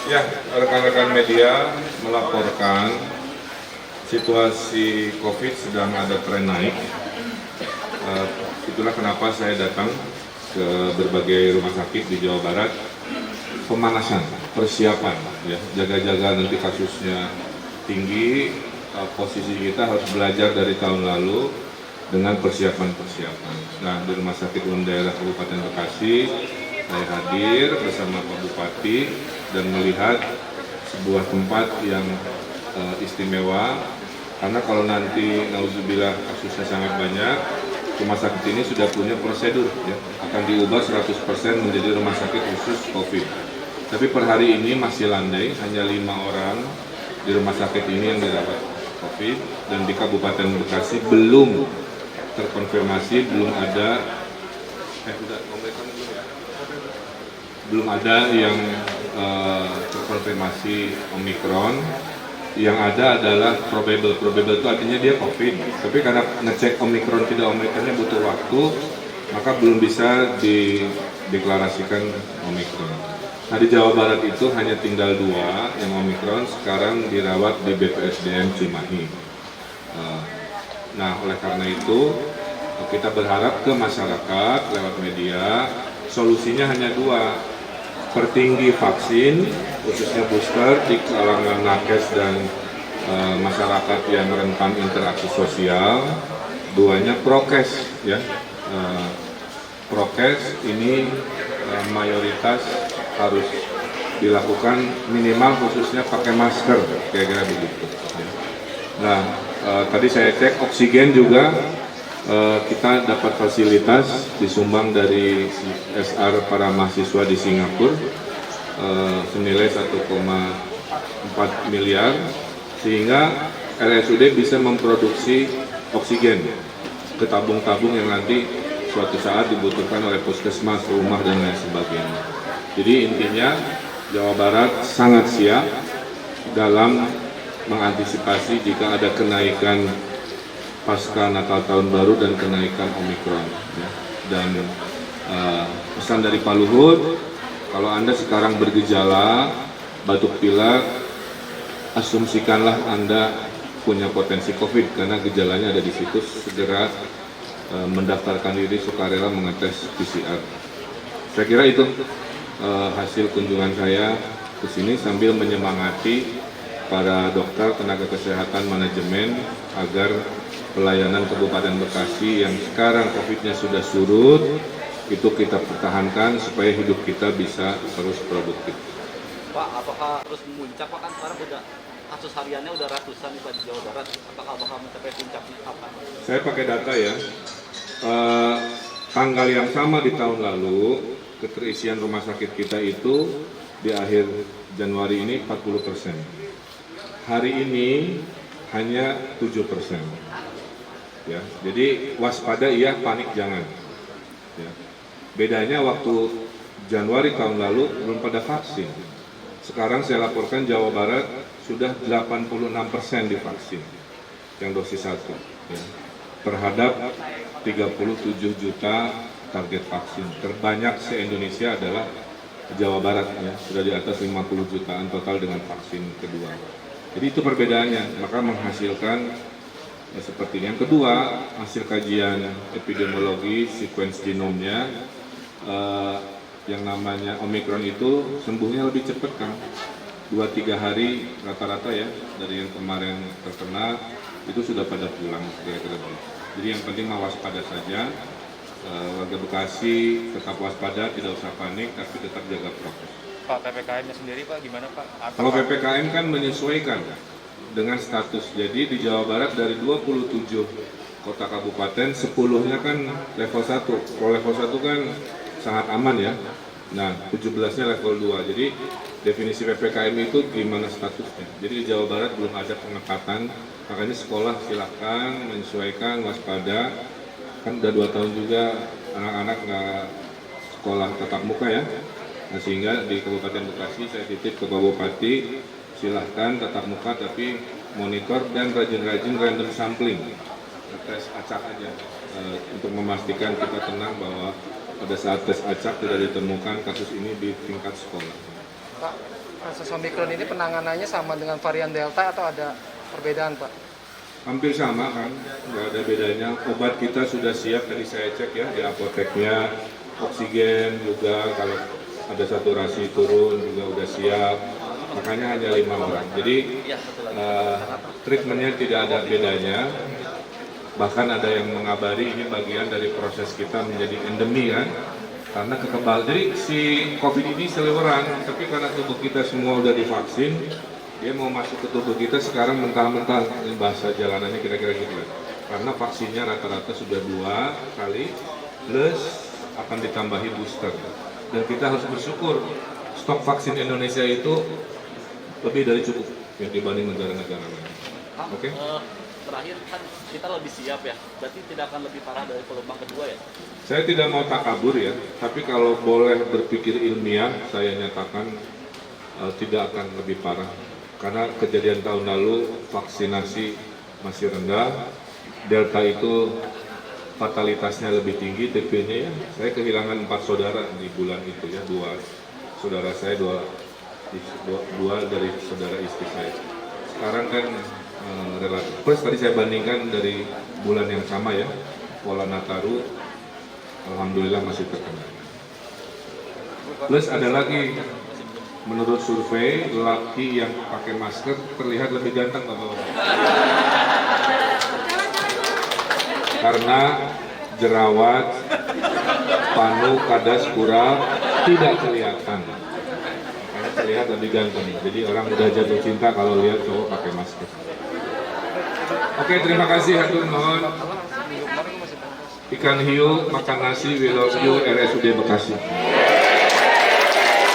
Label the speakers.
Speaker 1: Ya, rekan-rekan media melaporkan situasi COVID sedang ada tren naik. Itulah kenapa saya datang ke berbagai rumah sakit di Jawa Barat. Pemanasan, persiapan, ya, jaga-jaga nanti kasusnya tinggi. Posisi kita harus belajar dari tahun lalu dengan persiapan-persiapan. Nah, di Rumah Sakit Umum Daerah Kabupaten Bekasi, saya hadir bersama Pak Bupati dan melihat sebuah tempat yang istimewa. Karena kalau nanti nauzubillah kasusnya sangat banyak, rumah sakit ini sudah punya prosedur, ya, akan diubah 100% menjadi rumah sakit khusus COVID. Tapi per hari ini masih landai, hanya 5 orang di rumah sakit ini yang dirawat COVID, dan di Kabupaten Bekasi belum terkonfirmasi, belum ada yang terkonfirmasi Omikron. Yang ada adalah probable itu artinya dia COVID. Tapi karena ngecek Omikron tidak Omikronnya butuh waktu, maka belum bisa dideklarasikan Omikron. Nah, di Jawa Barat itu hanya tinggal 2 yang Omikron, sekarang dirawat di BPSDM Cimahi. Nah, oleh karena itu kita berharap ke masyarakat lewat media, solusinya hanya 2. Pertinggi vaksin, khususnya booster di kalangan nakes dan masyarakat yang rentan interaksi sosial. 2-nya prokes, ya. Prokes ini mayoritas harus dilakukan minimal, khususnya pakai masker, kira-kira begitu. Ya. Nah, tadi saya cek oksigen juga. Kita dapat fasilitas disumbang dari SR para mahasiswa di Singapura senilai 1,4 miliar, sehingga RSUD bisa memproduksi oksigen ke tabung-tabung yang nanti suatu saat dibutuhkan oleh puskesmas, rumah, dan lain sebagainya. Jadi intinya Jawa Barat sangat siap dalam mengantisipasi jika ada kenaikan pasca Natal Tahun Baru dan kenaikan Omikron, ya. Dan pesan dari Pak Luhut, kalau Anda sekarang bergejala batuk pilek, asumsikanlah Anda punya potensi COVID karena gejalanya ada di situ. Segera mendaftarkan diri sukarela mengetes PCR. Saya kira itu hasil kunjungan saya ke sini sambil menyemangati para dokter, tenaga kesehatan, manajemen agar pelayanan Kabupaten Bekasi yang sekarang COVID-nya sudah surut, itu kita pertahankan supaya hidup kita bisa terus produktif.
Speaker 2: Pak, apakah terus memuncak? Pak, kan sekarang udah kasus hariannya udah ratusan nih Pak di Jawa Barat. Apakah bakal mencapai puncaknya kapan?
Speaker 1: Saya pakai data ya. Tanggal yang sama di tahun lalu, keterisian rumah sakit kita itu di akhir Januari ini 40%. Hari ini hanya 7%. Ya, jadi waspada iya, panik jangan. Ya. Bedanya waktu Januari tahun lalu belum pada vaksin. Sekarang saya laporkan Jawa Barat sudah 86% divaksin yang dosis 1. Ya. Terhadap 37 juta target vaksin. Terbanyak se-Indonesia adalah Jawa Barat, ya, sudah di atas 50 jutaan total dengan vaksin kedua. Jadi itu perbedaannya, maka menghasilkan seperti ini. Yang kedua, hasil kajian epidemiologi, sequence genomnya, yang namanya Omikron itu sembuhnya lebih cepat, Kang. 2-3 hari rata-rata, ya, dari yang kemarin terkena itu sudah pada pulang kira-kira. Jadi yang penting waspada saja. Warga Bekasi tetap waspada, tidak usah panik, tapi tetap jaga prokes.
Speaker 3: Pak, PPKM-nya sendiri Pak gimana Pak?
Speaker 1: Kalau PPKM kan menyesuaikan dengan status. Jadi di Jawa Barat dari 27 kota kabupaten, 10-nya kan level 1. Kalau level 1 kan sangat aman, ya. Nah, 17-nya level 2. Jadi definisi PPKM itu gimana statusnya. Jadi di Jawa Barat belum ada pengetatan, makanya sekolah silakan menyesuaikan, waspada. Kan udah 2 tahun juga anak-anak nggak sekolah tatap muka, ya. Nah, sehingga di Kabupaten Bekasi saya titip ke Pak Bupati, silahkan tatap muka tapi monitor dan rajin-rajin random sampling, tes acak aja, untuk memastikan kita tenang bahwa pada saat tes acak tidak ditemukan kasus ini di tingkat sekolah.
Speaker 3: Pak,
Speaker 4: kasus Omikron ini penanganannya sama dengan varian Delta atau ada perbedaan, Pak?
Speaker 1: Hampir sama kan, nggak ada bedanya. Obat kita sudah siap, tadi saya cek ya di apoteknya, oksigen juga kalau ada saturasi turun juga udah siap. Makanya hanya 5 orang. Jadi treatmentnya tidak ada bedanya. Bahkan ada yang mengabari ini bagian dari proses kita menjadi endemi kan. Karena kekebal. Jadi si COVID ini seliweran, tapi karena tubuh kita semua udah divaksin, dia mau masuk ke tubuh kita sekarang mentah-mentah. Ini bahasa jalanannya kira-kira gitu lah. Karena vaksinnya rata-rata sudah 2 kali, plus akan ditambahi booster. Dan kita harus bersyukur stok vaksin Indonesia itu lebih dari cukup yang dibanding negara-negara lain. Oke?
Speaker 2: Terakhir kan kita lebih siap ya, berarti tidak akan lebih parah dari gelombang kedua ya?
Speaker 1: Saya tidak mau takabur ya, tapi kalau boleh berpikir ilmiah, saya nyatakan tidak akan lebih parah. Karena kejadian tahun lalu vaksinasi masih rendah, Delta itu fatalitasnya lebih tinggi, TP-nya ya. Saya kehilangan 4 saudara di bulan itu ya, 2 saudara saya, 2 dari saudara istri saya. Sekarang kan relatif. Plus tadi saya bandingkan dari bulan yang sama ya, pola Nataru, alhamdulillah masih terkendali. Plus ada lagi, menurut survei, laki yang pakai masker terlihat lebih ganteng bapak-bapak. Karena jerawat, panu, kadas, kural tidak kelihatan. Makanya terlihat lebih ganteng. Jadi orang mudah jatuh cinta kalau lihat cowok pakai masker. Oke, terima kasih hatur nuhun. Ikan hiu makan nasi, we love you, RSUD Bekasi.